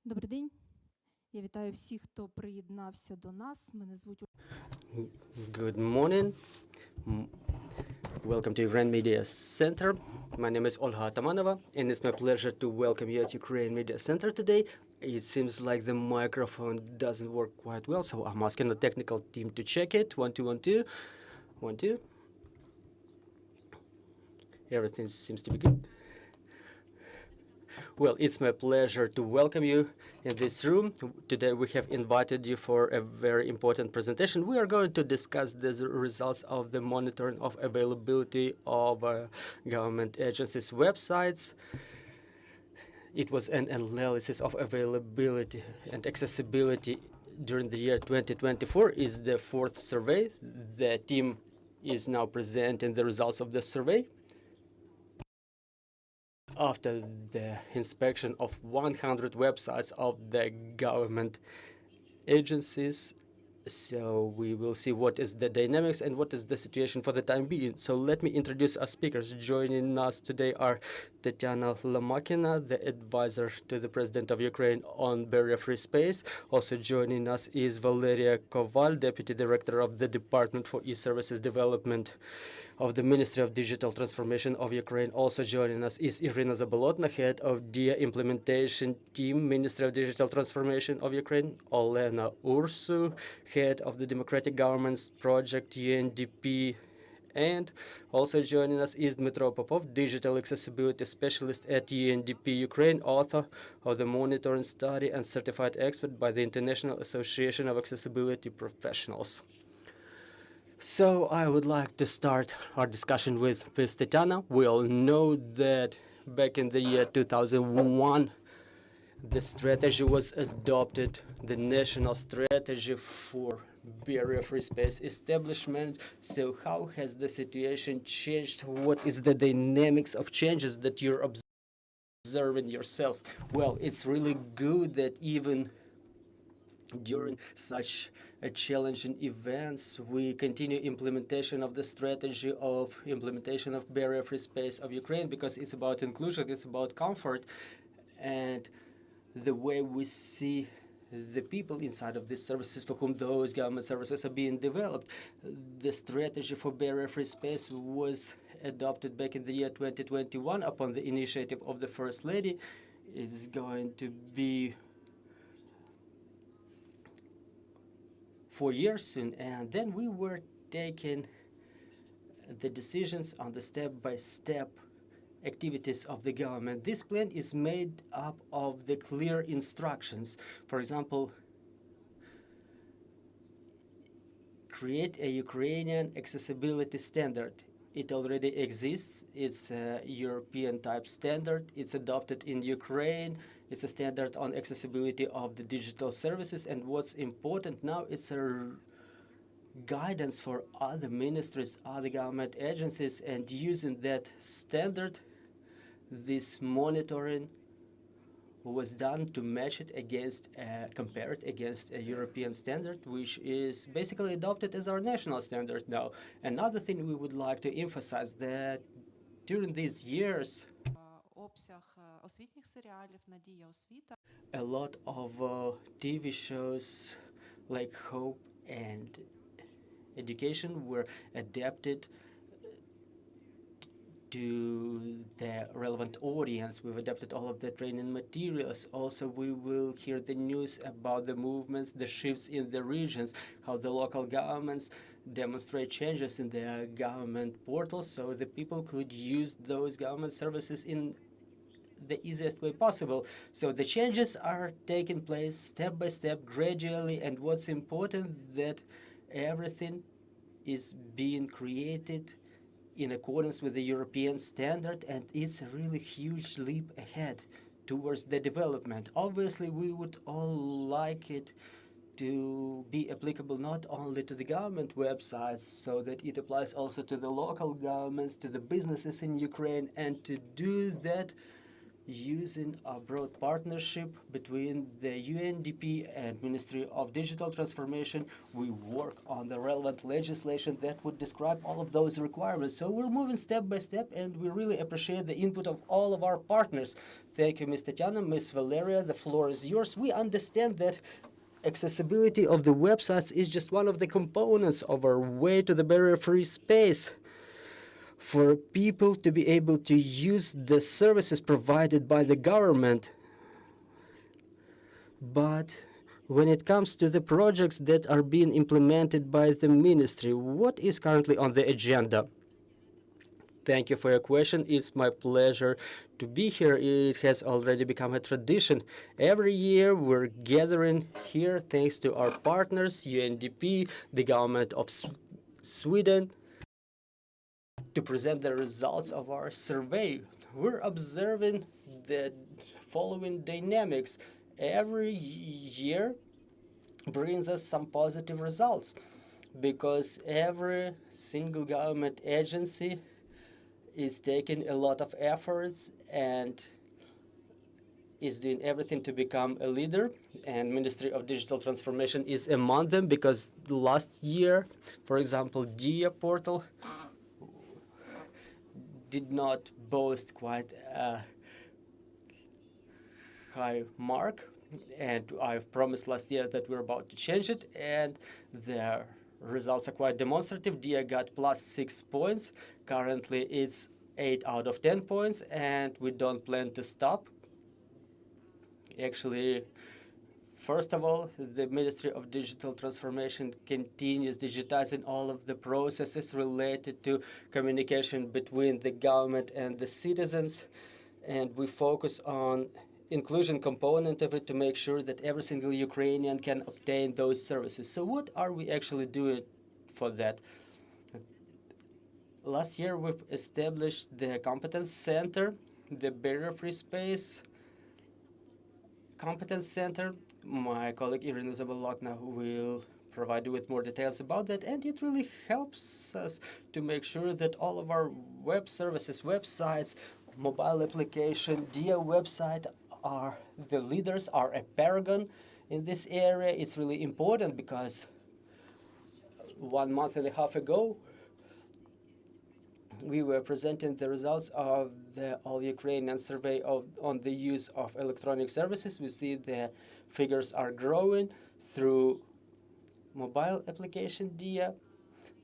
Добрий день. Я вітаю всіх, хто приєднався до нас. Мене звуть Good morning. Welcome to Ukraine Media Center. My name is Olha Atamanova, and it's my pleasure to welcome you at Ukraine Media Center today. It seems like the microphone doesn't work quite well, so I'm asking the technical team to check it. 1 2 1 2 1 2. Everything seems to be good. Well, it's my pleasure to welcome you in this room. Today we have invited you for a very important presentation. We are going to discuss the results of the monitoring of availability of government agencies' websites. It was an analysis of availability and accessibility during the year 2024. Is the fourth survey. The team is now presenting the results of the survey. After the inspection of 100 websites of the government agencies, so we will see what is the dynamics and what is the situation for the time being. So let me introduce our speakers. Joining us today are Tetiana, Lomakina, the advisor to the President of Ukraine on barrier-free space. Also joining us is Valeriia Koval, Deputy Director of the Department for E-Services Development of the Ministry of Digital Transformation of Ukraine. Also joining us is Iryna Zabolotna, Head of Diia Implementation Team, Ministry of Digital Transformation of Ukraine. Olena, Ursu, Head of the Democratic Government's Project, UNDP. And also joining us is Dmytro Popov, Digital Accessibility Specialist at UNDP Ukraine, author of the monitoring study and certified expert by the International Association of Accessibility Professionals. So I would like to start our discussion with Ms. Tetiana. We all know that back in the year 2001, the strategy was adopted, the national strategy for barrier-free space establishment. So how has the situation changed? What is the dynamics of changes that you're observing yourself? Well, it's really good that even during such challenging events, we continue implementation of the strategy of implementation of barrier-free space of Ukraine, because it's about inclusion, it's about comfort, and the way we see the people inside of these services for whom those government services are being developed. The strategy for barrier-free space was adopted back in the year 2021 upon the initiative of the First Lady. It's going to be 4 years soon, and then we were taking the decisions on the step-by-step activities of the government. This plan is made up of the clear instructions. For example, create a Ukrainian accessibility standard. It already exists. It's a European type standard. It's adopted in Ukraine. It's a standard on accessibility of the digital services. And what's important now, it's a guidance for other ministries, other government agencies, and using that standard, this monitoring was done to match it against, compare it against a European standard, which is basically adopted as our national standard now. Another thing we would like to emphasize that during these years, a lot of TV shows like Hope and Education were adapted to the relevant audience. We've adapted all of the training materials. Also, we will hear the news about the movements, the shifts in the regions, how the local governments demonstrate changes in their government portals so the people could use those government services in the easiest way possible. So the changes are taking place step by step, gradually, and what's important that everything is being created in accordance with the European standard, and it's a really huge leap ahead towards the development. Obviously, we would all like it to be applicable not only to the government websites, so that it applies also to the local governments, to the businesses in Ukraine, and to do that, using a broad partnership between the UNDP and Ministry of Digital Transformation. We work on the relevant legislation that would describe all of those requirements. So we're moving step by step, and we really appreciate the input of all of our partners. Thank you, Ms. Tetiana, Ms. Valeriia, the floor is yours. We understand that accessibility of the websites is just one of the components of our way to the barrier-free space, for people to be able to use the services provided by the government. But when it comes to the projects that are being implemented by the ministry, what is currently on the agenda? Thank you for your question. It's my pleasure to be here. It has already become a tradition. Every year we're gathering here thanks to our partners, UNDP, the government of Sweden, to present the results of our survey. We're observing the following dynamics. Every year brings us some positive results, because every single government agency is taking a lot of efforts and is doing everything to become a leader, and Ministry of Digital Transformation is among them, because last year, for example, Diia portal did not boast quite a high mark, and I've promised last year that we're about to change it, and the results are quite demonstrative. Diia got plus 6 points. Currently it's 8 out of 10 points, and we don't plan to stop. Actually, first of all, the Ministry of Digital Transformation continues digitizing all of the processes related to communication between the government and the citizens, and we focus on inclusion component of it to make sure that every single Ukrainian can obtain those services. So what are we actually doing for that? Last year we've established the competence center, the barrier-free space competence center. My colleague Iryna Zabolotna will provide you with more details about that, and it really helps us to make sure that all of our web services, websites, mobile application, Diia website are the leaders, are a paragon in this area. It's really important because 1.5 months ago, we were presenting the results of the all-Ukrainian survey on the use of electronic services. We see the figures are growing through mobile application Diia.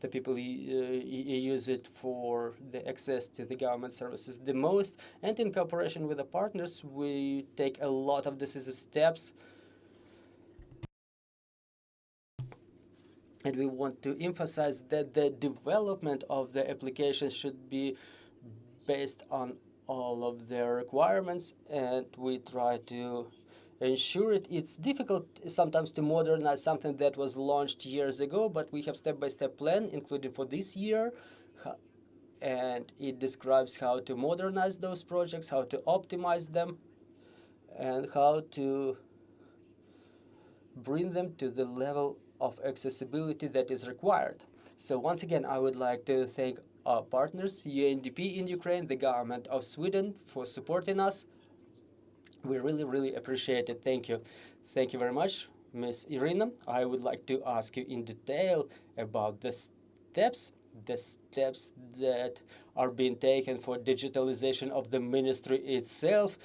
The people use it for the access to the government services the most. And in cooperation with the partners, we take a lot of decisive steps. And we want to emphasize that the development of the applications should be based on all of their requirements, and we try to ensure it. It's difficult sometimes to modernize something that was launched years ago, but we have step-by-step plan, including for this year, and it describes how to modernize those projects, how to optimize them, and how to bring them to the level of accessibility that is required. So once again, I would like to thank our partners, UNDP in Ukraine, the government of Sweden, for supporting us. We really, really appreciate it. Thank you. Thank you very much, Ms. Iryna. I would like to ask you in detail about the steps that are being taken for digitalization of the ministry itself.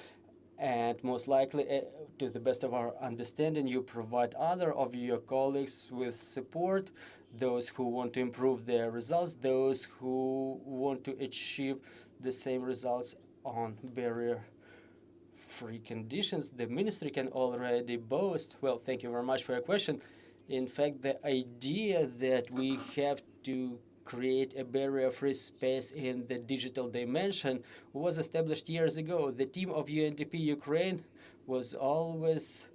And most likely, to the best of our understanding, you provide other of your colleagues with support, those who want to improve their results, those who want to achieve the same results on barrier-free conditions. The ministry can already boast. Well, thank you very much for your question. In fact, the idea that we have to create a barrier-free space in the digital dimension was established years ago. The team of UNDP Ukraine was always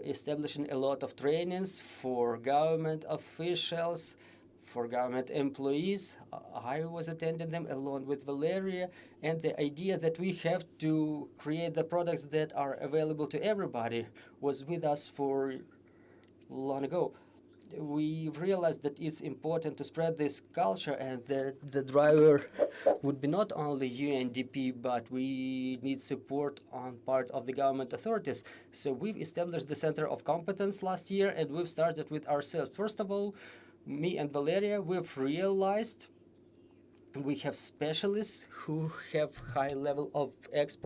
establishing a lot of trainings for government officials, for government employees. I was attending them along with Valeriia, and the idea that we have to create the products that are available to everybody was with us for long ago. we realized that it's important to spread this culture, and the driver would be not only UNDP, but we need support on part of the government authorities. So we've established the Center of Competence last year, and we've started with ourselves. First of all, me and Valeriia, we've realized we have specialists who have high level of expertise.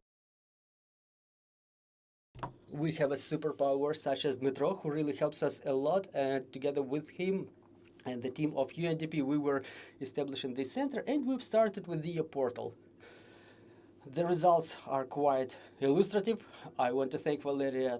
We have a superpower such as Dmytro, who really helps us a lot, and together with him and the team of UNDP, we were establishing this center, and we've started with the portal. The results are quite illustrative. I want to thank Valeriia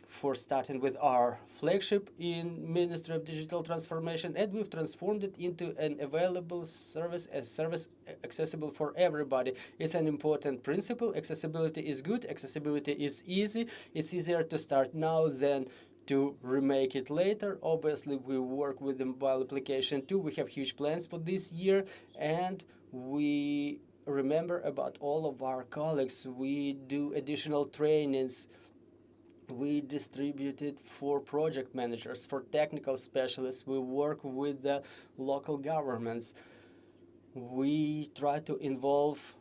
for starting with our flagship in Ministry of Digital Transformation, and we've transformed it into an available service, a service accessible for everybody. It's an important principle. Accessibility is good. Accessibility is easy. It's easier to start now than to remake it later. Obviously, we work with the mobile application too. We have huge plans for this year, and we remember about all of our colleagues. We do additional trainings. We distribute it for project managers, for technical specialists. We work with the local governments. We try to involve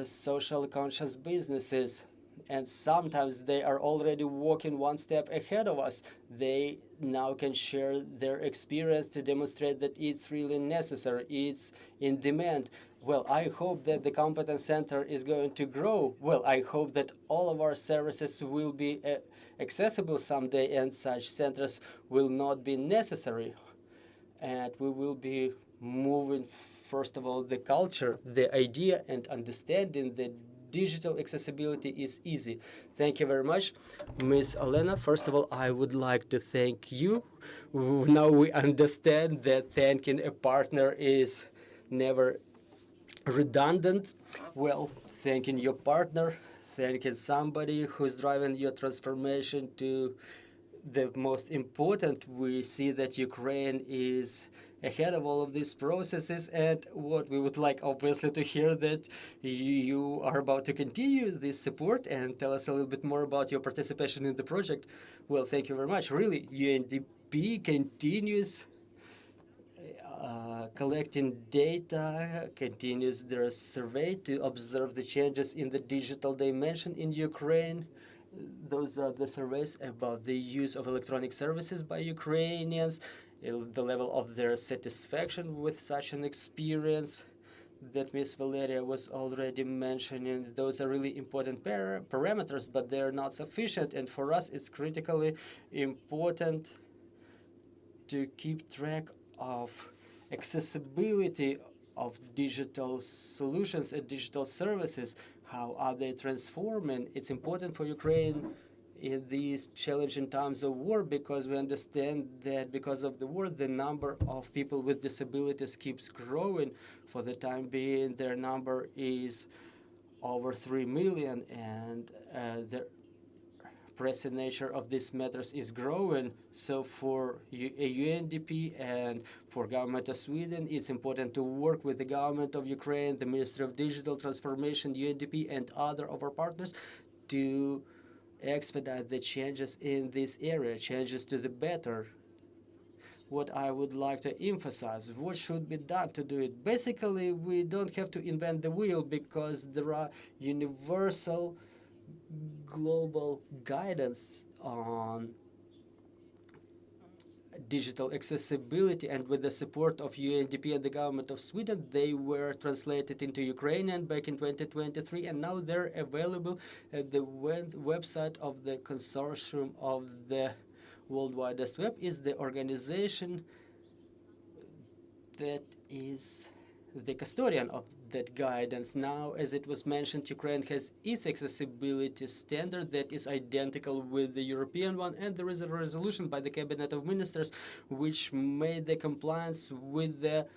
socially conscious businesses, and sometimes they are already walking one step ahead of us. They now can share their experience to demonstrate that it's really necessary, it's in demand. Well, I hope that the Competence Center is going to grow. Well, I hope that all of our services will be accessible someday, and such centers will not be necessary. And we will be moving, first of all, the culture, the idea, and understanding that digital accessibility is easy. Thank you very much, Ms. Olena. First of all, I would like to thank you. Now we understand that thanking a partner is never redundant. Well, thanking your partner, thanking somebody who's driving your transformation to the most important. We see that Ukraine is ahead of all of these processes, and what we would like obviously to hear that you are about to continue this support and tell us a little bit more about your participation in the project. Well, thank you very much. Really, UNDP continues collecting data, continues their survey to observe the changes in the digital dimension in Ukraine. Those are the surveys about the use of electronic services by Ukrainians, the level of their satisfaction with such an experience that Ms. Valeriia was already mentioning. Those are really important parameters, but they're not sufficient. And for us, it's critically important to keep track of accessibility of digital solutions and digital services. How are they transforming? It's important for Ukraine in these challenging times of war, because we understand that because of the war, the number of people with disabilities keeps growing. For the time being, their number is over 3 million, and the pressing nature of these matters is growing. So for UNDP and for government of Sweden, it's important to work with the government of Ukraine, the Ministry of Digital Transformation, UNDP, and other of our partners to expedite the changes in this area, changes to the better. What I would like to emphasize, what should be done to do it? Basically, we don't have to invent the wheel, because there are universal global guidance on digital accessibility, and with the support of UNDP and the government of Sweden, they were translated into Ukrainian back in 2023, and now they're available at the website of the consortium of the World Widest Web. Is the organization that is the custodian of that guidance. Now, as it was mentioned, Ukraine has its accessibility standard that is identical with the European one, and there is a resolution by the Cabinet of Ministers which made the compliance with the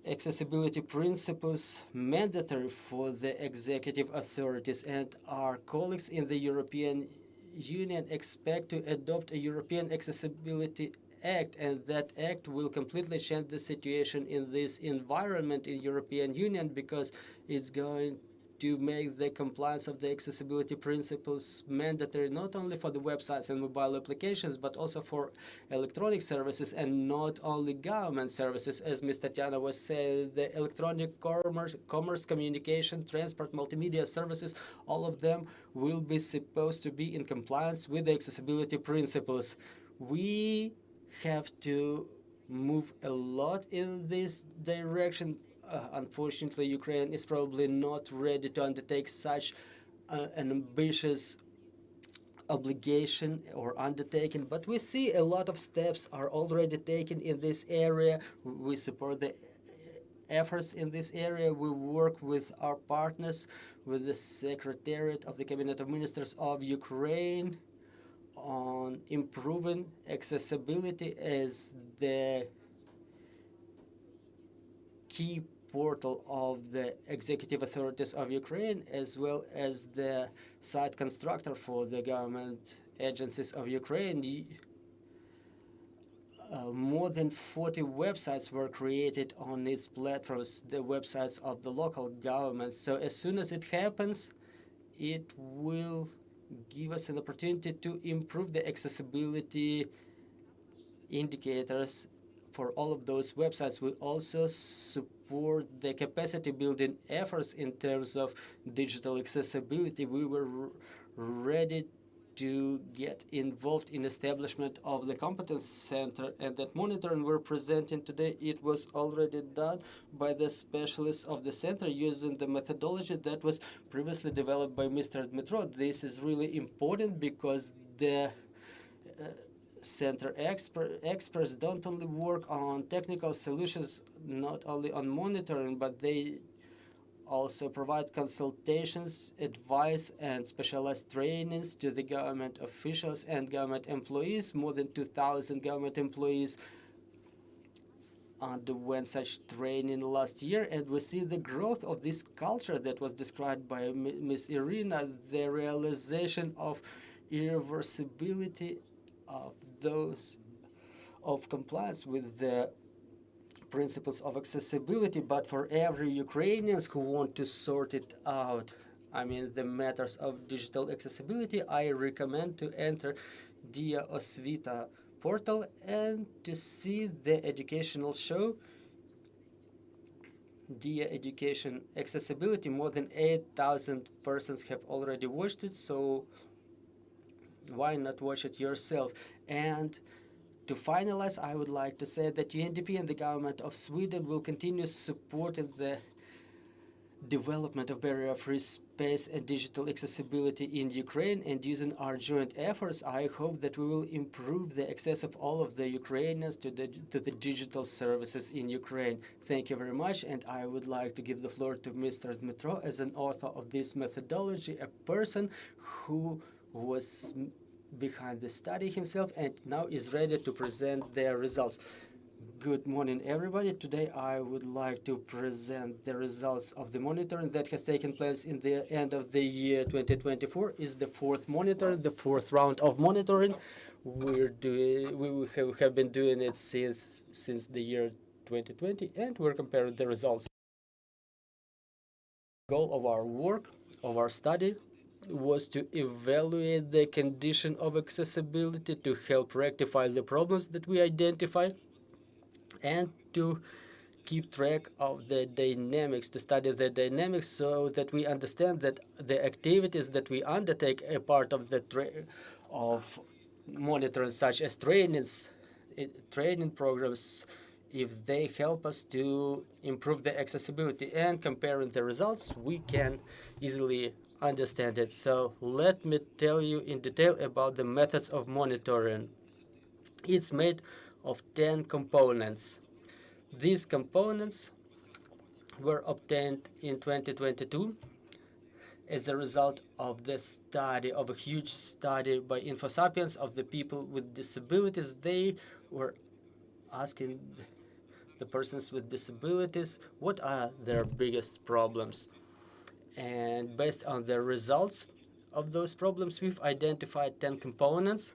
accessibility principles mandatory for the executive authorities, and our colleagues in the European Union expect to adopt a European Accessibility Act, and that act will completely change the situation in this environment in European Union, because it's going to make the compliance of the accessibility principles mandatory not only for the websites and mobile applications, but also for electronic services and not only government services. As Ms. Tetiana was saying, the electronic commerce, communication, transport, multimedia services, all of them will be supposed to be in compliance with the accessibility principles. We have to move a lot in this direction. Unfortunately, Ukraine is probably not ready to undertake such an ambitious obligation or undertaking, but we see a lot of steps are already taken in this area. We support the efforts in this area. We work with our partners, with the Secretariat of the Cabinet of Ministers of Ukraine on improving accessibility as the key portal of the executive authorities of Ukraine, as well as the site constructor for the government agencies of Ukraine. More than 40 websites were created on its platforms, the websites of the local governments. So as soon as it happens, it will give us an opportunity to improve the accessibility indicators for all of those websites. We also support the capacity building efforts in terms of digital accessibility. We were ready to get involved in establishment of the competence center, and that monitoring we're presenting today, it was already done by the specialists of the center using the methodology that was previously developed by Mr. Dmytro. This is really important because the center experts don't only work on technical solutions, not only on monitoring, but they also provide consultations, advice, and specialized trainings to the government officials and government employees. More than 2,000 government employees underwent such training last year, and we see the growth of this culture that was described by Ms. Iryna, the realization of irreversibility of compliance with the principles of accessibility. But for every Ukrainians who want to sort it out, I mean the matters of digital accessibility, I recommend to enter Diia Osvita portal and to see the educational show Diia Education Accessibility. More than 8,000 persons have already watched it, so why not watch it yourself? And to finalize, I would like to say that UNDP and the government of Sweden will continue supporting the development of barrier-free space and digital accessibility in Ukraine, and using our joint efforts, I hope that we will improve the access of all of the Ukrainians to the digital services in Ukraine. Thank you very much, and I would like to give the floor to Mr. Dmytro as an author of this methodology, a person who was behind the study himself and now is ready to present their results. Good morning, everybody. Today I would like to present the results of the monitoring that has taken place in the end of the year 2024. Is the fourth monitor, the fourth round of monitoring. We have been doing it since the year 2020, and we're comparing the results. The goal of our work, of our study, was to evaluate the condition of accessibility, to help rectify the problems that we identified, and to keep track of the dynamics, to study the dynamics so that we understand that the activities that we undertake a part of the of monitoring, such as training programs, if they help us to improve the accessibility. And comparing the results, we can easily understand it. So let me tell you in detail about the methods of monitoring. It's made of 10 components. These components were obtained in 2022 as a result of the study, of a huge study by InfoSapiens of the people with disabilities. They were asking the persons with disabilities what are their biggest problems. And based on the results of those problems, we've identified 10 components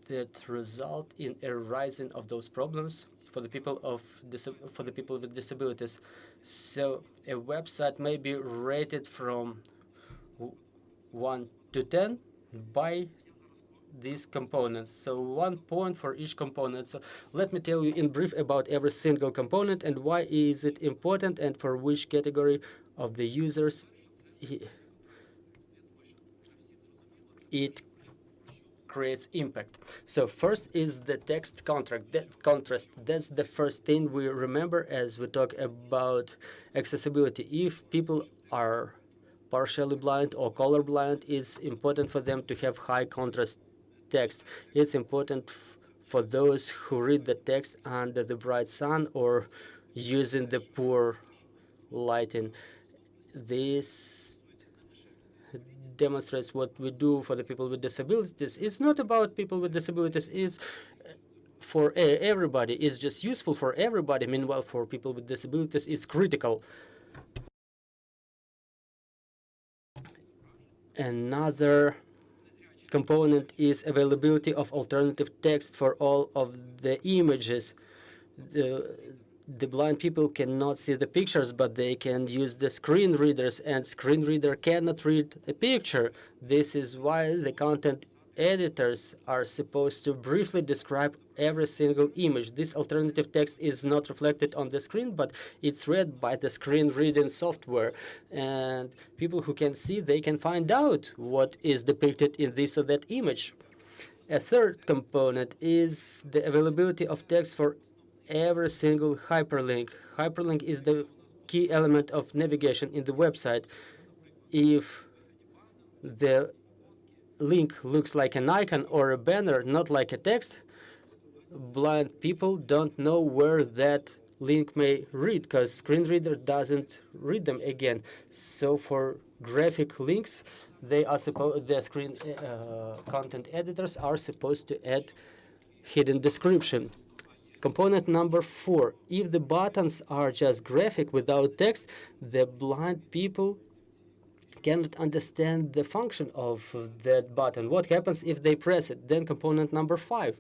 that result in a rising of those problems. for the people with disabilities. So a website may be rated from 1 to 10 by these components. So 1 point for each component. So let me tell you in brief about every single component and why is it important and for which category of the users it creates impact. So first is the text contrast. That's the first thing we remember as we talk about accessibility. If people are partially blind or colorblind, it's important for them to have high contrast text. It's important for those who read the text under the bright sun or using the poor lighting. This demonstrates what we do for the people with disabilities. It's not about people with disabilities. It's for everybody. It's just useful for everybody. Meanwhile, for people with disabilities, it's critical. Another component is availability of alternative text for all of the images. The blind people cannot see the pictures, but they can use the screen readers, and screen reader cannot read a picture. This is why the content editors are supposed to briefly describe every single image. This alternative text is not reflected on the screen, but it's read by the screen reading software. And people who can see, they can find out what is depicted in this or that image. A third component is the availability of text for every single hyperlink. Hyperlink is the key element of navigation in the website. If the link looks like an icon or a banner, not like a text, blind people don't know where that link may read because screen reader doesn't read them again. So for graphic links, the screen content editors are supposed to add hidden description. Component number 4, if the buttons are just graphic without text, the blind people cannot understand the function of that button. What happens if they press it? Then component number 5,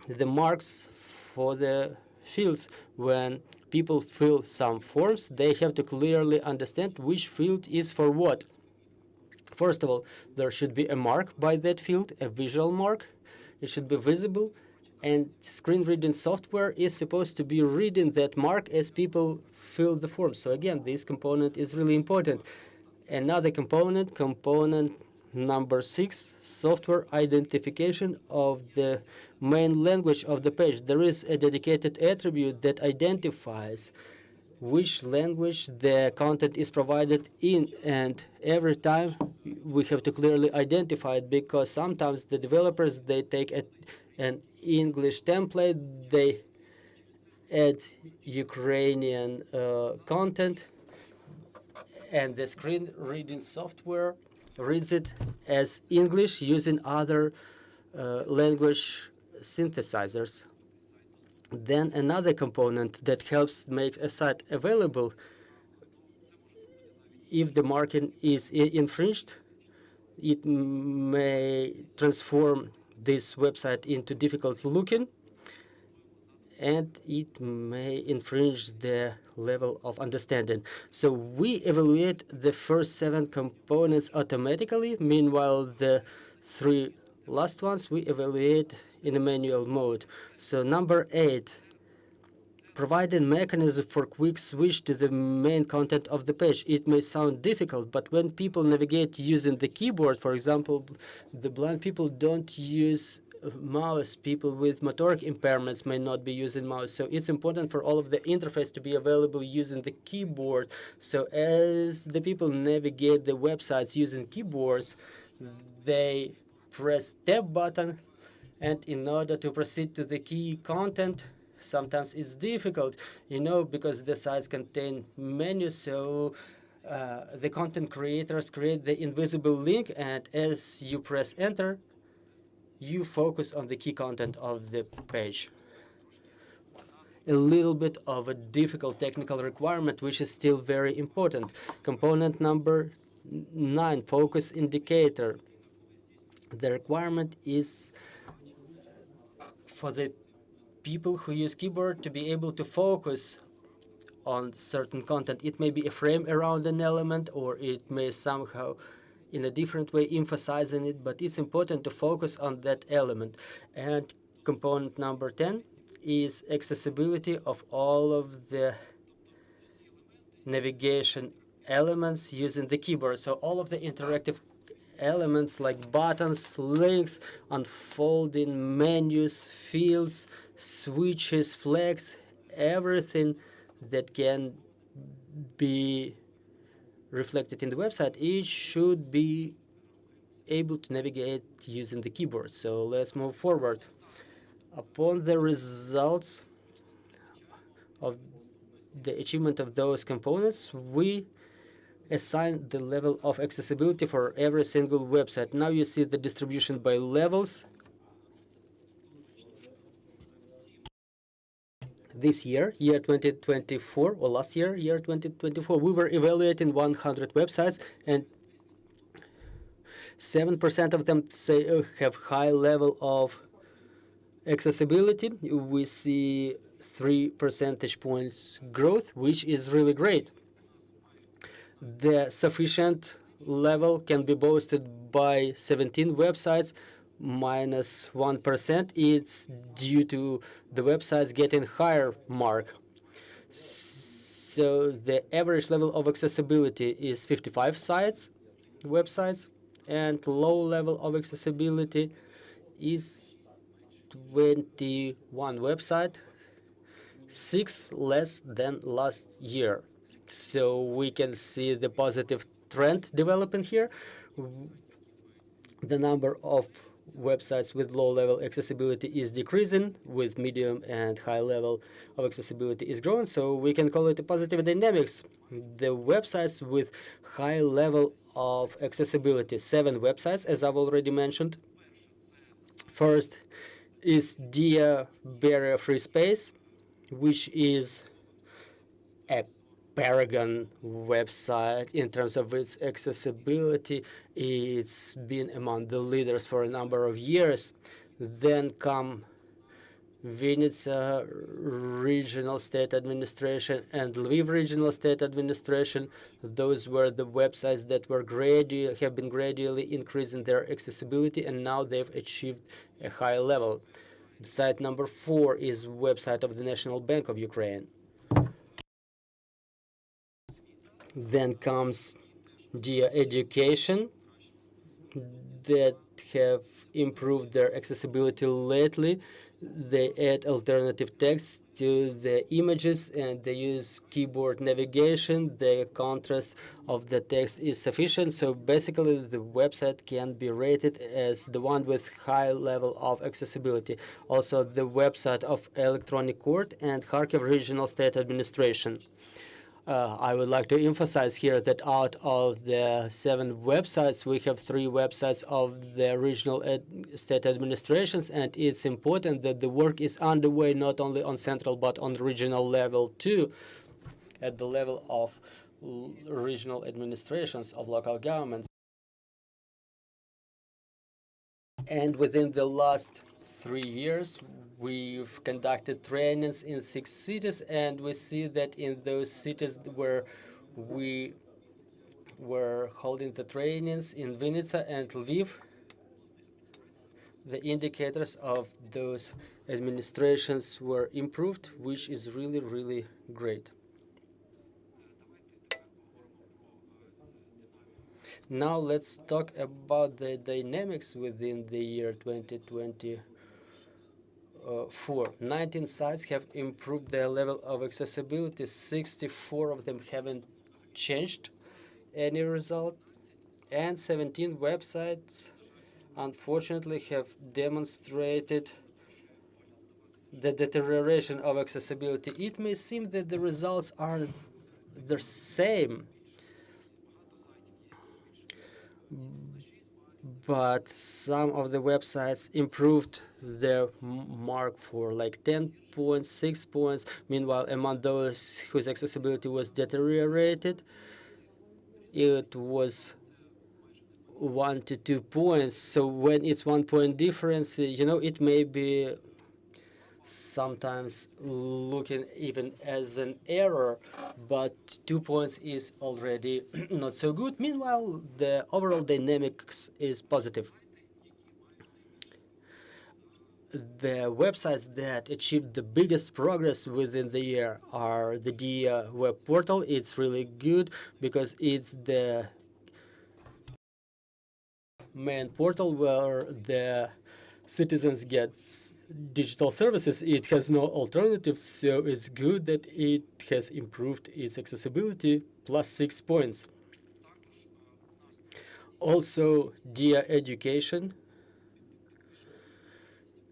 the marks for the fields. When people fill some forms, they have to clearly understand which field is for what. First of all, there should be a mark by that field, a visual mark. It should be visible, and screen reading software is supposed to be reading that mark as people fill the form. So again, this component is really important. Another component number 6, software identification of the main language of the page. There is a dedicated attribute that identifies which language the content is provided in, and every time we have to clearly identify it, because sometimes the developers, they take an English template, they add Ukrainian content, and the screen reading software reads it as English using other language synthesizers. Then another component that helps make a site available, if the marking is infringed, it may transform this website into difficult looking, and it may infringe the level of understanding. So we evaluate the first 7 components automatically. Meanwhile, the 3 last ones we evaluate in a manual mode. So number 8, providing mechanism for quick switch to the main content of the page. It may sound difficult, but when people navigate using the keyboard, for example, the blind people don't use mouse. People with motoric impairments may not be using mouse. So it's important for all of the interface to be available using the keyboard. So as the people navigate the websites using keyboards, they press tab button, and in order to proceed to the key content, sometimes it's difficult, because the sites contain menus. So the content creators create the invisible link, and as you press enter, you focus on the key content of the page. A little bit of a difficult technical requirement, which is still very important. Component number 9, focus indicator. The requirement is for the people who use keyboard to be able to focus on certain content. It may be a frame around an element, or it may somehow in a different way emphasizing it, but it's important to focus on that element. And component number 10 is accessibility of all of the navigation elements using the keyboard. So all of the interactive elements like buttons, links, unfolding menus, fields, switches, flags, everything that can be reflected in the website, it should be able to navigate using the keyboard. So let's move forward. Upon the results of the achievement of those components, we assign the level of accessibility for every single website. Now you see the distribution by levels. This year, year 2024, or last year, year 2024, we were evaluating 100 websites, and 7% of them have high level of accessibility. We see 3 percentage points growth, which is really great. The sufficient level can be boasted by 17 websites, minus 1%. It's due to the websites getting higher mark. So the average level of accessibility is 55 websites, and low level of accessibility is 21 website, 6 less than last year. So we can see the positive trend developing here. The number of websites with low level accessibility is decreasing, with medium and high level of accessibility is growing, so we can call it a positive dynamics. The websites with high level of accessibility, 7 websites, as I've already mentioned. First is Diia barrier-free space, which is a paragon website in terms of its accessibility. It's been among the leaders for a number of years. Then come Vinnytsia Regional State Administration and Lviv Regional State Administration. Those were the websites that were have been gradually increasing their accessibility, and now they've achieved a high level. Site number 4 is website of the National Bank of Ukraine. Then comes Diia Education, that have improved their accessibility lately. They add alternative text to the images, and they use keyboard navigation. The contrast of the text is sufficient, so basically the website can be rated as the one with high level of accessibility. Also, the website of Electronic Court and Kharkiv Regional State Administration. I would like to emphasize here that out of the 7 websites, we have 3 websites of the regional state administrations, and it's important that the work is underway not only on central but on regional level too, at the level of regional administrations of local governments. And within the last 3 years, we've conducted trainings in 6 cities, and we see that in those cities where we were holding the trainings, in Vinnytsia and Lviv, the indicators of those administrations were improved, which is really, really great. Now let's talk about the dynamics within the year 2020. 19 sites have improved their level of accessibility. 64 of them haven't changed any result, and 17 websites unfortunately have demonstrated the deterioration of accessibility. It may seem that the results are the same, but some of the websites improved their mark for like 10 points, 6 points. Meanwhile, among those whose accessibility was deteriorated, it was 1 to 2 points. So when it's 1 point difference, it may be sometimes looking even as an error, but 2 points is already not so good. Meanwhile, the overall dynamics is positive. The websites that achieved the biggest progress within the year are the Diia web portal. It's really good because it's the main portal where the citizens get digital services. It has no alternatives, so it's good that it has improved its accessibility, plus 6 points. Also, Diia Education,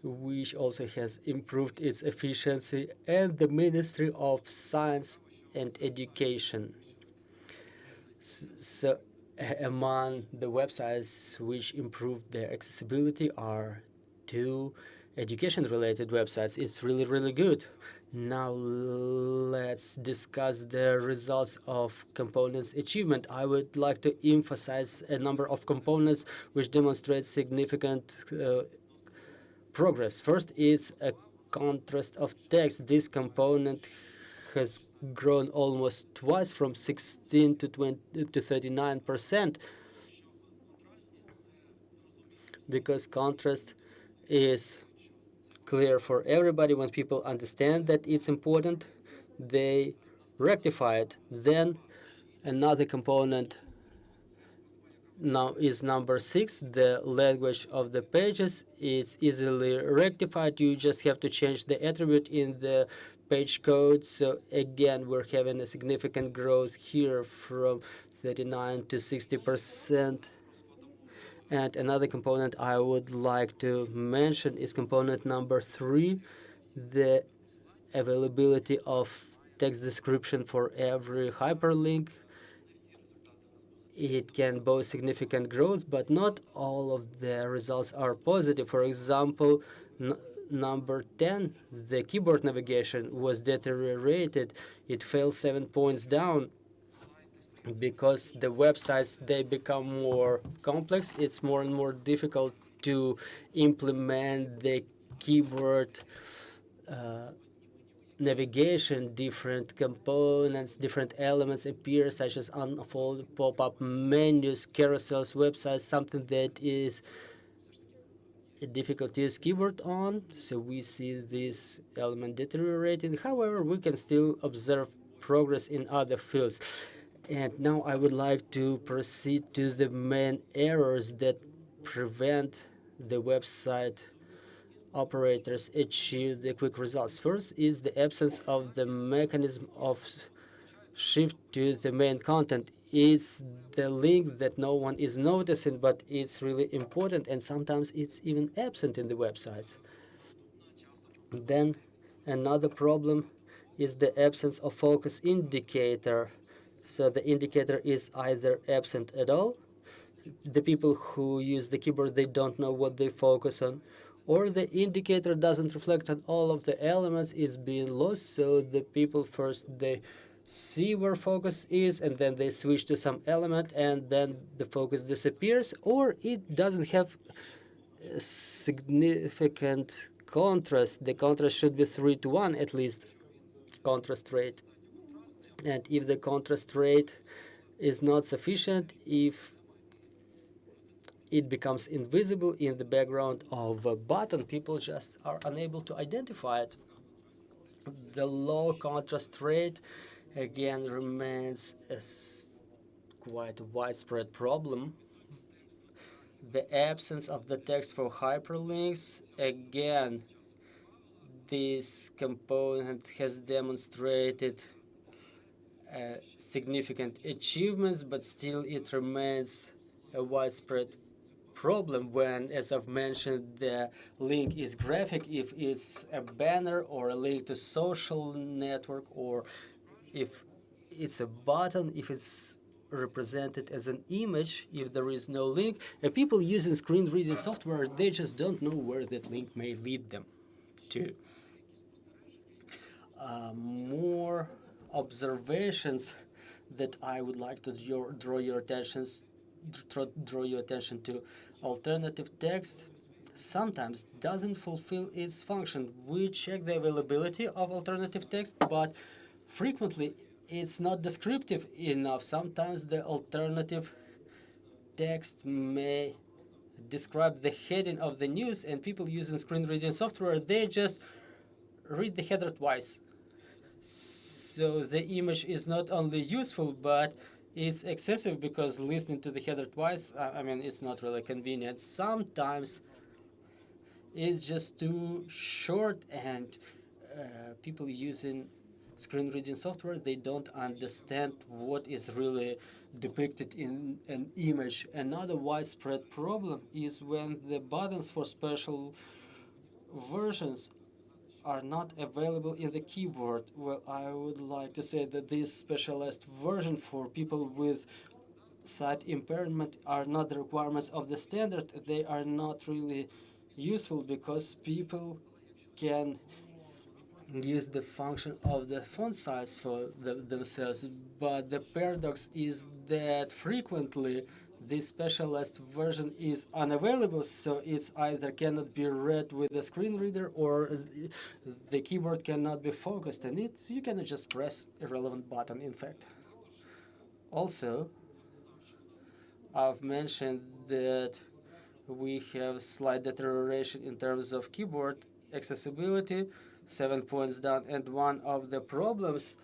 which also has improved its efficiency, and the Ministry of Science and Education. So, among the websites which improved their accessibility are 2 education-related websites. It's really, really good. Now let's discuss the results of components achievement. I would like to emphasize a number of components which demonstrate significant progress. First, it's a contrast of text. This component has grown almost twice, from 16 to 39%, because contrast is clear for everybody. When people understand that it's important, they rectify it. Then another component now is number 6, the language of the pages. It's easily rectified. You just have to change the attribute in the page code. So again, we're having a significant growth here from 39 to 60%. And another component I would like to mention is component number 3, the availability of text description for every hyperlink. It can boast significant growth, but not all of the results are positive. For example, number 10, the keyboard navigation was deteriorated. It fell 7 points down because the websites, they become more complex. It's more and more difficult to implement the keyboard navigation. Different components, different elements appear, such as unfold pop-up menus, carousels, websites, something that is difficult to use keyboard on. So we see this element deteriorating. However, we can still observe progress in other fields. And now I would like to proceed to the main errors that prevent the website operators achieve the quick results. First is the absence of the mechanism of shift to the main content. It's the link that no one is noticing, but it's really important, and sometimes it's even absent in the websites. Then another problem is the absence of focus indicator. So the indicator is either absent at all. The people who use the keyboard, they don't know what they focus on, or the indicator doesn't reflect on all of the elements, is being lost. So the people first, they see where focus is, and then they switch to some element, and then the focus disappears, or it doesn't have significant contrast. The contrast should be 3:1 at least, contrast rate. And if the contrast rate is not sufficient, if it becomes invisible in the background of a button, people just are unable to identify it. The low contrast rate again remains a quite widespread problem. The absence of the text for hyperlinks, again, this component has demonstrated significant achievements, but still it remains a widespread problem when, as I've mentioned, the link is graphic. If it's a banner or a link to social network, or if it's a button, if it's represented as an image, if there is no link, people using screen reading software, they just don't know where that link may lead them to. More observations that I would like to draw your attention to: alternative text. sometimes doesn't fulfill its function. We check the availability of alternative text, but frequently it's not descriptive enough. Sometimes the alternative text may describe the heading of the news, and people using screen reading software, they just read the header twice. So the image is not only useful, but it's excessive because listening to the header twice, I mean, it's not really convenient. Sometimes it's just too short, and people using screen reading software, they don't understand what is really depicted in an image. Another widespread problem is when the buttons for special versions are not available in the keyboard. Well, I would like to say that this specialized version for people with sight impairment are not the requirements of the standard. They are not really useful because people can use the function of the font size for themselves. But the paradox is that frequently this specialized version is unavailable, so it's either cannot be read with a screen reader or the keyboard cannot be focused on it. You cannot just press a relevant button, in fact. Also, I've mentioned that we have slight deterioration in terms of keyboard accessibility, 7 points down, and one of the problems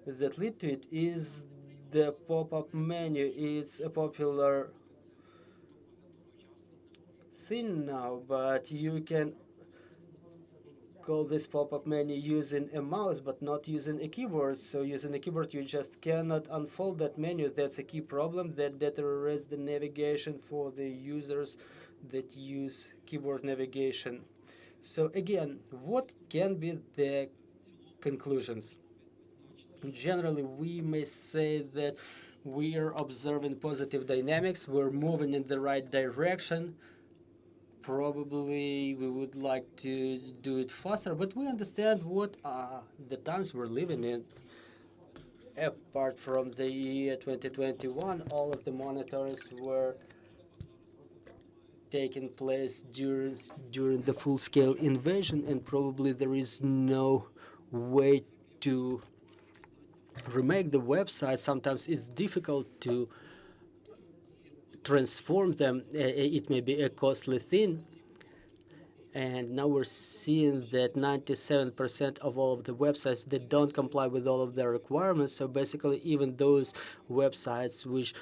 that lead to it is the pop-up menu. It's a popular thing now, but you can call this pop-up menu using a mouse but not using a keyboard. So using a keyboard you just cannot unfold that menu. That's a key problem that deteriorates the navigation for the users that use keyboard navigation. So again, what can be the conclusions? Generally, we may say that we are observing positive dynamics, we're moving in the right direction. Probably we would like to do it faster, but we understand what the times we're living in. Apart from the year 2021, all of the monitors were taking place during the full-scale invasion, and probably there is no way to remake the website. Sometimes it's difficult to transform them. It may be a costly thing. And now we're seeing that 97% of all of the websites that don't comply with all of their requirements. So basically, even those websites which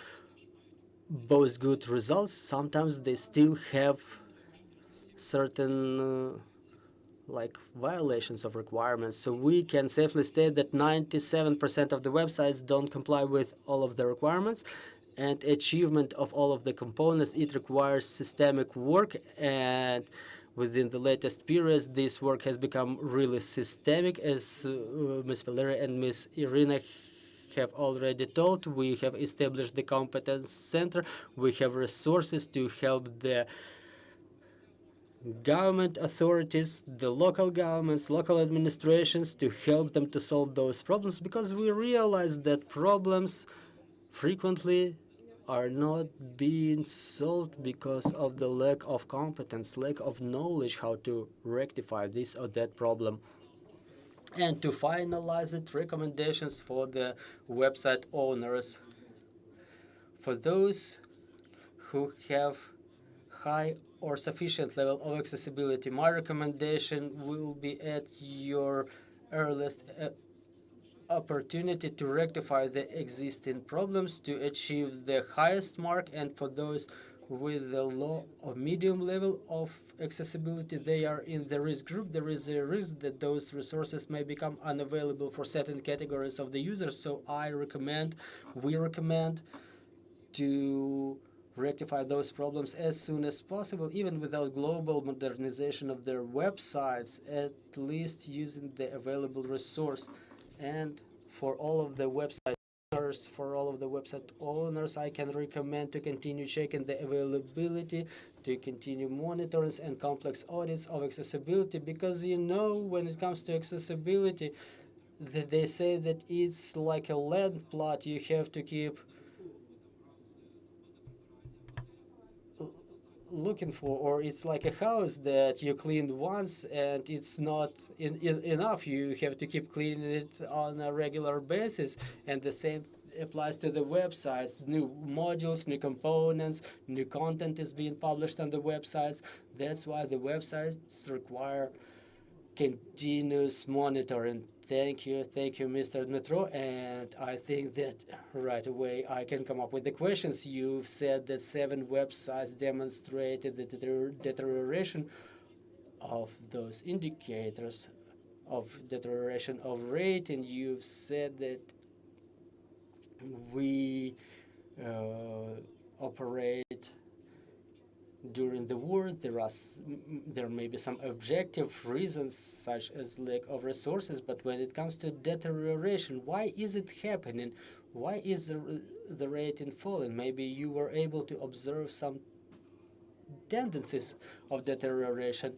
boast good results, sometimes they still have certain like violations of requirements. So we can safely state that 97% of the websites don't comply with all of the requirements, and achievement of all of the components, it requires systemic work, and within the latest periods this work has become really systemic, as Ms. Valeriia and Ms. Iryna have already told. We have established the competence center. We have resources to help the government authorities, the local governments, local administrations, to help them to solve those problems, because we realize that problems frequently are not being solved because of the lack of competence, lack of knowledge how to rectify this or that problem. And to finalize it, recommendations for the website owners. For those who have high or sufficient level of accessibility, my recommendation will be at your earliest opportunity to rectify the existing problems to achieve the highest mark. And for those with a low or medium level of accessibility, they are in the risk group. There is a risk that those resources may become unavailable for certain categories of the users. So we recommend to rectify those problems as soon as possible, even without global modernization of their websites, at least using the available resource. And for all of the website owners, I can recommend to continue checking the availability, to continue monitoring and complex audits of accessibility, because when it comes to accessibility, they say that it's like a land plot. You have to keep looking for, or it's like a house that you cleaned once and it's not enough. You have to keep cleaning it on a regular basis, and the same applies to the websites. New modules, new components, new content is being published on the websites. That's why the websites require continuous monitoring. Thank you, Mr. Dmytro. And I think that right away I can come up with the questions. You've said that 7 websites demonstrated the deterioration of those indicators of deterioration of rating. You've said that we operate during the war. There may be some objective reasons such as lack of resources, but when it comes to deterioration, why is it happening? Why is the rating falling? Maybe you were able to observe some tendencies of deterioration.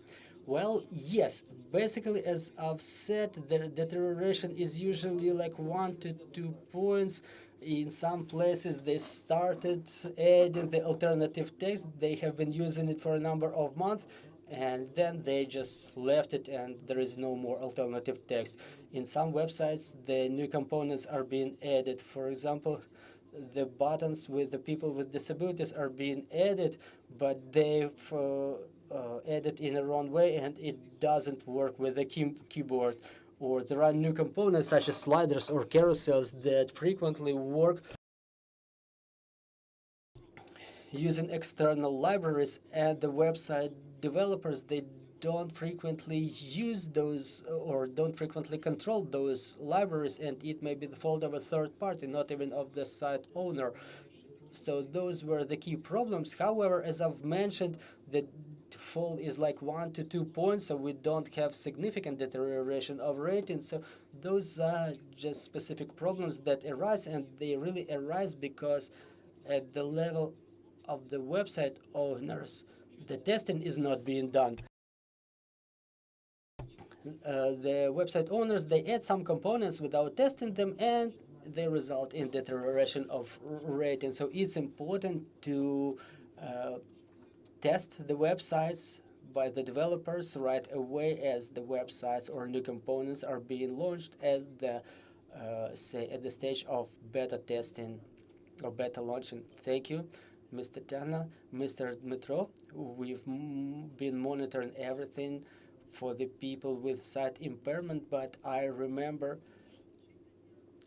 Well, yes, basically, as I've said, the deterioration is usually like 1 to 2 points. In some places, they started adding the alternative text. They have been using it for a number of months, and then they just left it, and there is no more alternative text. In some websites, the new components are being added. For example, the buttons with the people with disabilities are being added, but they've added in a wrong way, and it doesn't work with the keyboard. Or there are new components such as sliders or carousels that frequently work using external libraries, and the website developers, they don't frequently use those or don't frequently control those libraries, and it may be the fault of a third party, not even of the site owner. So those were the key problems. However, as I've mentioned, the fall is like 1 to 2 points, so we don't have significant deterioration of rating. So those are just specific problems that arise, and they really arise because at the level of the website owners, the testing is not being done. The website owners, they add some components without testing them, and they result in deterioration of rating. So it's important to test the websites by the developers right away as the websites or new components are being launched at the say at the stage of beta testing or beta launching. Thank you, Mr. Tetiana. Mr. Dmytro, we've been monitoring everything for the people with sight impairment, but I remember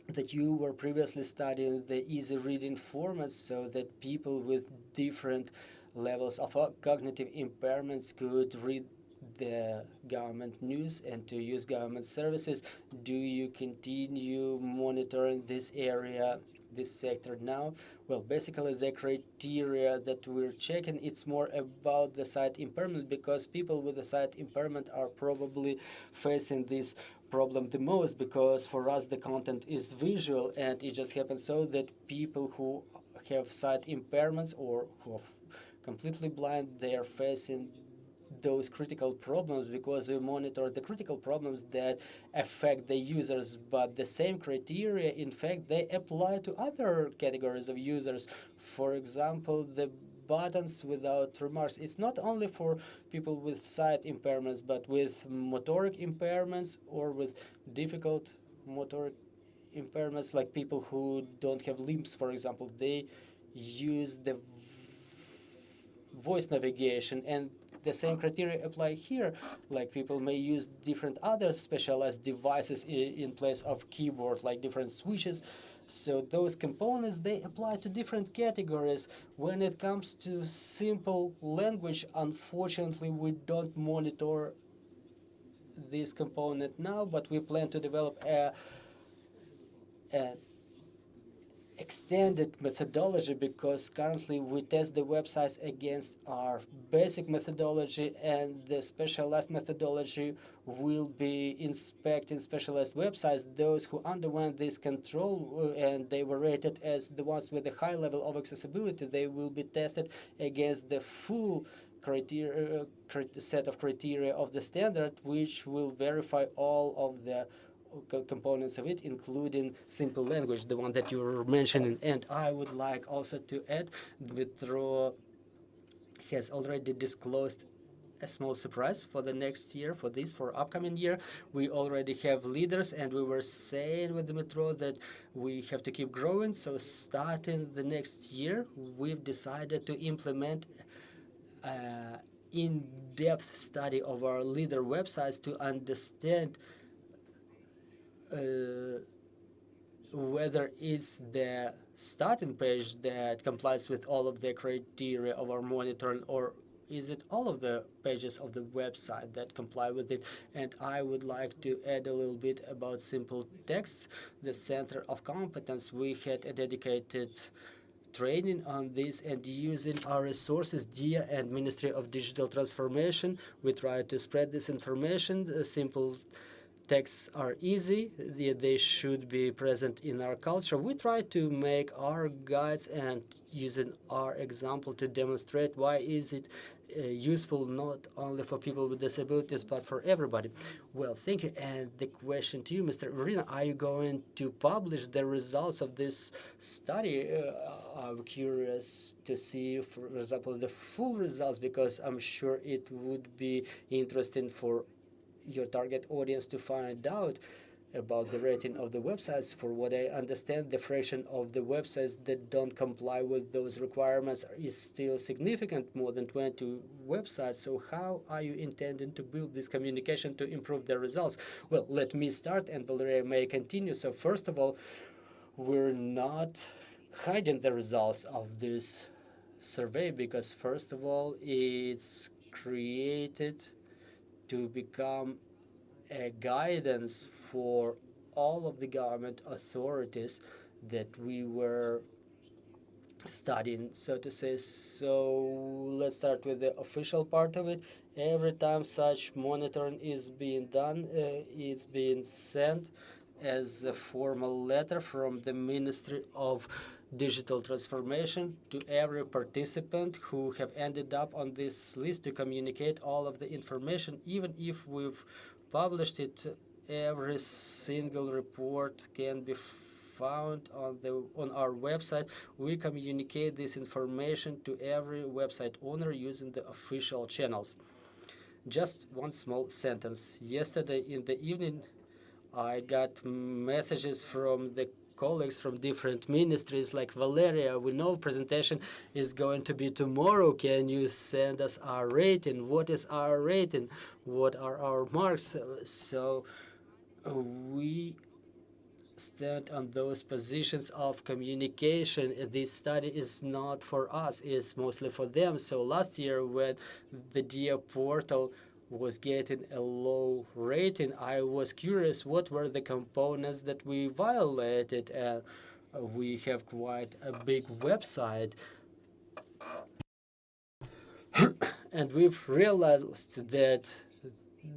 that you were previously studying the easy reading formats so that people with different levels of cognitive impairments could read the government news and to use government services. Do you continue monitoring this area, this sector now? Well, basically the criteria that we're checking, it's more about the sight impairment, because people with the sight impairment are probably facing this problem the most, because for us the content is visual, and it just happens so that people who have sight impairments or who are completely blind, they are facing those critical problems, because we monitor the critical problems that affect the users, but the same criteria, in fact, they apply to other categories of users. For example, the buttons without remarks, it's not only for people with sight impairments, but with motoric impairments or with difficult motoric impairments, like people who don't have limbs, for example. They use the voice navigation, and the same criteria apply here. Like people may use different other specialized devices in place of keyboard, like different switches. So those components, they apply to different categories. When it comes to simple language, unfortunately, we don't monitor this component now, but we plan to develop a extended methodology, because currently we test the websites against our basic methodology, and the specialized methodology will be inspecting specialized websites. Those who underwent this control and they were rated as the ones with a high level of accessibility, they will be tested against the full set of criteria of the standard, which will verify all of the components of it, including simple language, the one that you were mentioning. And I would like also to add, Dmytro has already disclosed a small surprise for the next year, for upcoming year. We already have leaders, and we were saying with Dmytro that we have to keep growing. So starting the next year, we've decided to implement in-depth study of our leader websites to understand whether it's the starting page that complies with all of the criteria of our monitoring, or is it all of the pages of the website that comply with it. And I would like to add a little bit about simple texts, the center of competence. We had a dedicated training on this, and using our resources, Diia and Ministry of Digital Transformation, we try to spread this information. Simple texts are easy. They should be present in our culture. We try to make our guides and using our example to demonstrate why is it useful not only for people with disabilities but for everybody. Well, thank you. And the question to you, Mr. Iryna, are you going to publish the results of this study? I'm curious to see, for example, the full results, because I'm sure it would be interesting for your target audience to find out about the rating of the websites. For what I understand, the fraction of the websites that don't comply with those requirements is still significant, more than 20 websites. So how are you intending to build this communication to improve the results? Well, let me start, and Valeriia may continue. So first of all, we're not hiding the results of this survey, because first of all, it's created to become a guidance for all of the government authorities that we were studying, so to say. So let's start with the official part of it. Every time such monitoring is being done, it's being sent as a formal letter from the Ministry of Digital Transformation to every participant who have ended up on this list, to communicate all of the information. Even if we've published it, every single report can be found on our website. We communicate this information to every website owner using the official channels. Just one small sentence. Yesterday in the evening, I got messages from the colleagues from different ministries, like, Valeriia, we know presentation is going to be tomorrow. Can you send us our rating? What is our rating? What are our marks? So we stand on those positions of communication. This study is not for us, it's mostly for them. So last year, when the Diia portal was getting a low rating, I was curious what were the components that we violated. And we have quite a big website, and we've realized that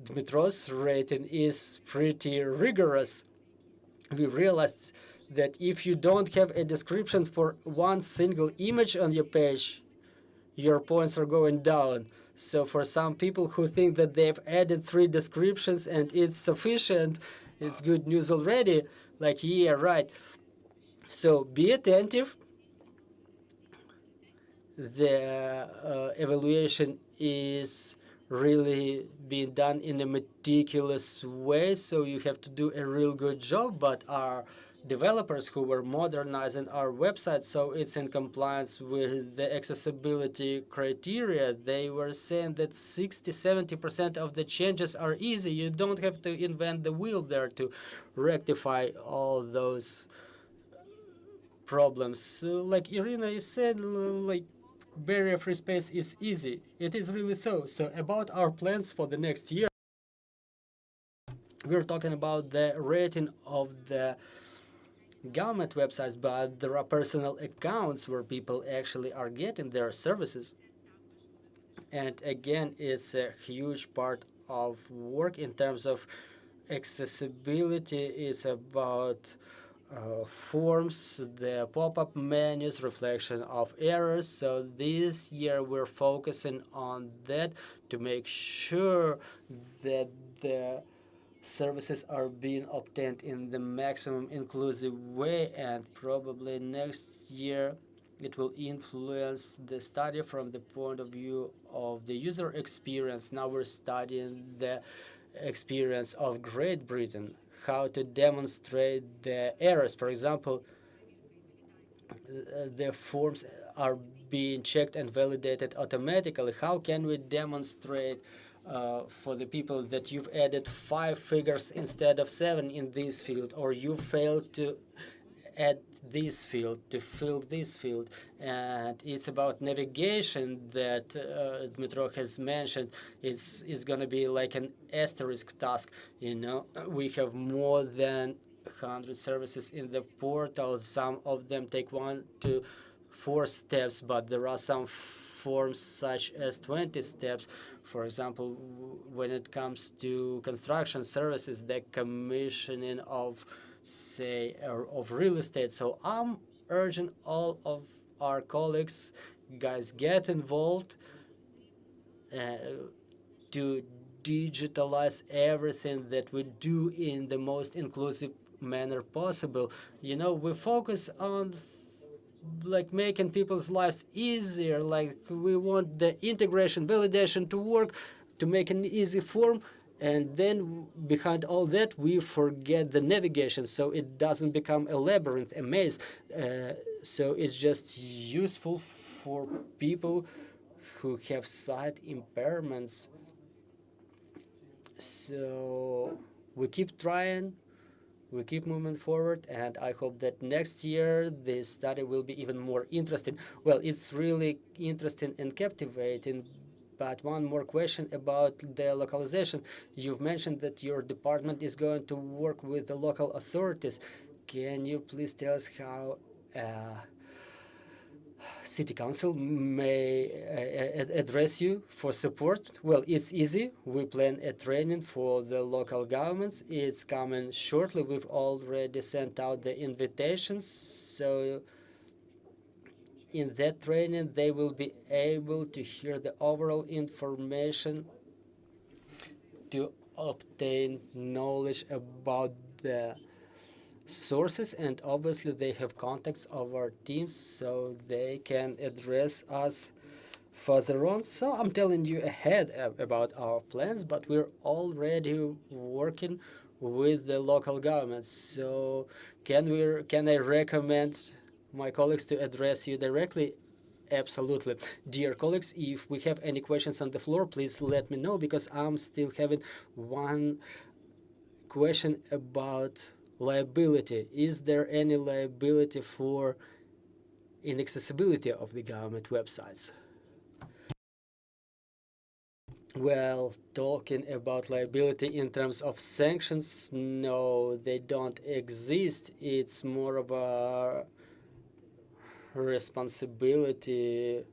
Dmytro's rating is pretty rigorous. We realized that if you don't have a description for one single image on your page, your points are going down. So for some people who think that they've added 3 descriptions and it's sufficient, it's good news already. Like, yeah, right. So be attentive. The evaluation is really being done in a meticulous way, so you have to do a real good job. But our developers who were modernizing our website, so it's in compliance with the accessibility criteria, they were saying that 60–70% of the changes are easy. You don't have to invent the wheel there to rectify all those problems. So, like Iryna said, like, barrier-free space is easy. It is really so. So about our plans for the next year, we're talking about the rating of the government websites, but there are personal accounts where people actually are getting their services. And again, it's a huge part of work in terms of accessibility. It's about forms, the pop-up menus, reflection of errors. So this year we're focusing on that to make sure that the services are being obtained in the maximum inclusive way. And probably next year It will influence the study from the point of view of the user experience. Now we're studying the experience of Great Britain, how to demonstrate the errors. For example, the forms are being checked and validated automatically. How can we demonstrate for the people that you've added 5 figures instead of 7 in this field, or you failed to add this field, to fill this field? And it's about navigation that Dmytro has mentioned. It's going to be like an asterisk task. You know, we have more than 100 services in the portal. Some of them take 1 to 4 steps, but there are some forms such as 20 steps. For example, when it comes to construction services, the commissioning of, say, of real estate. So I'm urging all of our colleagues, guys, get involved to digitalize everything that we do in the most inclusive manner possible. You know, we focus on like making people's lives easier, like we want the integration, validation to work, to make an easy form, and then behind all that we forget the navigation, so it doesn't become a labyrinth, a maze. So it's just useful for people who have sight impairments. So we keep trying, we keep moving forward, and I hope that next year this study will be even more interesting. Well, it's really interesting and captivating, but one more question about the localization. You've mentioned that your department is going to work with the local authorities. Can you please tell us how City Council may address you for support? Well, it's easy. We plan a training for the local governments. It's coming shortly. We've already sent out the invitations. So in that training, they will be able to hear the overall information, to obtain knowledge about the sources, and obviously they have contacts of our teams, so they can address us further on. So I'm telling you ahead about our plans, but we're already working with the local governments. So can I recommend my colleagues to address you directly? Absolutely. Dear colleagues, if we have any questions on the floor, please let me know, because I'm still having one question about liability. Is there any liability for inaccessibility of the government websites? Well, talking about liability in terms of sanctions, no, they don't exist. It's more of a responsibility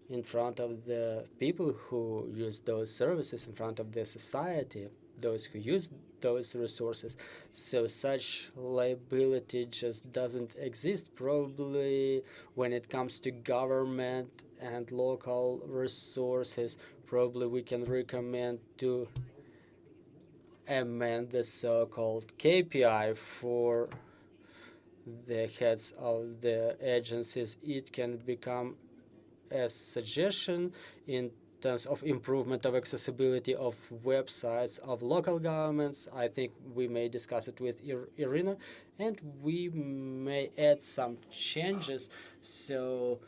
in front of the people who use those services, in front of the society, those who use those resources. So such liability just doesn't exist. Probably when it comes to government and local resources, probably we can recommend to amend the so-called KPI for the heads of the agencies. It can become a suggestion in terms of improvement of accessibility of websites of local governments. I think we may discuss it with Iryna, and we may add some changes so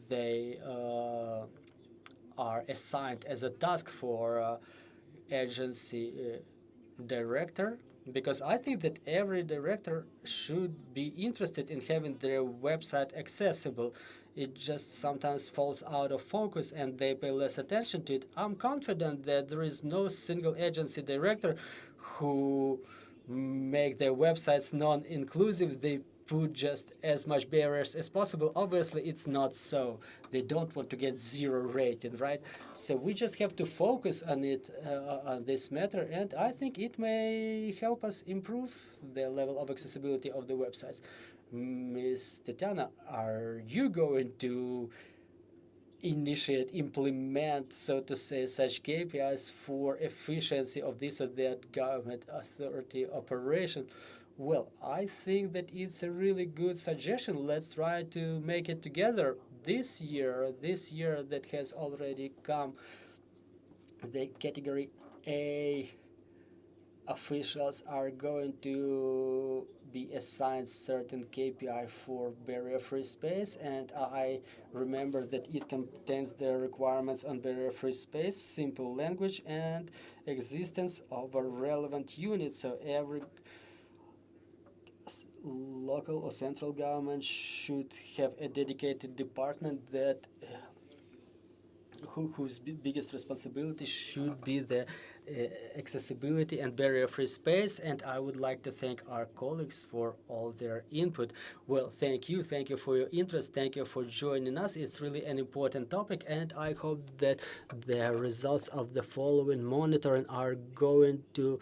they are assigned as a task for agency director, because I think that every director should be interested in having their website accessible. It just sometimes falls out of focus and they pay less attention to it. I'm confident that there is no single agency director who make their websites non-inclusive. They put just as much barriers as possible. Obviously, it's not so. They don't want to get 0 rating, right? So we just have to focus on it, on this matter, and I think it may help us improve the level of accessibility of the websites. Ms. Tetiana, are you going to initiate, implement, so to say, such KPIs for efficiency of this or that government authority operation? Well, I think that it's a really good suggestion. Let's try to make it together this year that has already come. The category A officials are going to be assigned certain KPI for barrier-free space, and I remember that it contains the requirements on barrier-free space, simple language, and existence of a relevant unit. So every local or central government should have a dedicated department that whose biggest responsibility should be the accessibility and barrier-free space. And I would like to thank our colleagues for all their input. Well, thank you for your interest, thank you for joining us. It's really an important topic, and I hope that the results of the following monitoring are going to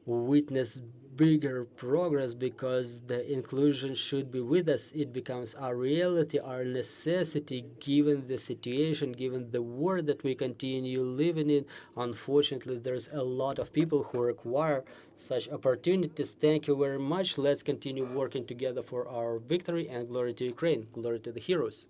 witness bigger progress, because the inclusion should be with us. It becomes our reality, our necessity, given the situation, given the world that we continue living in. Unfortunately, there's a lot of people who require such opportunities. Thank you very much. Let's continue working together for our victory, and glory to Ukraine. Glory to the heroes.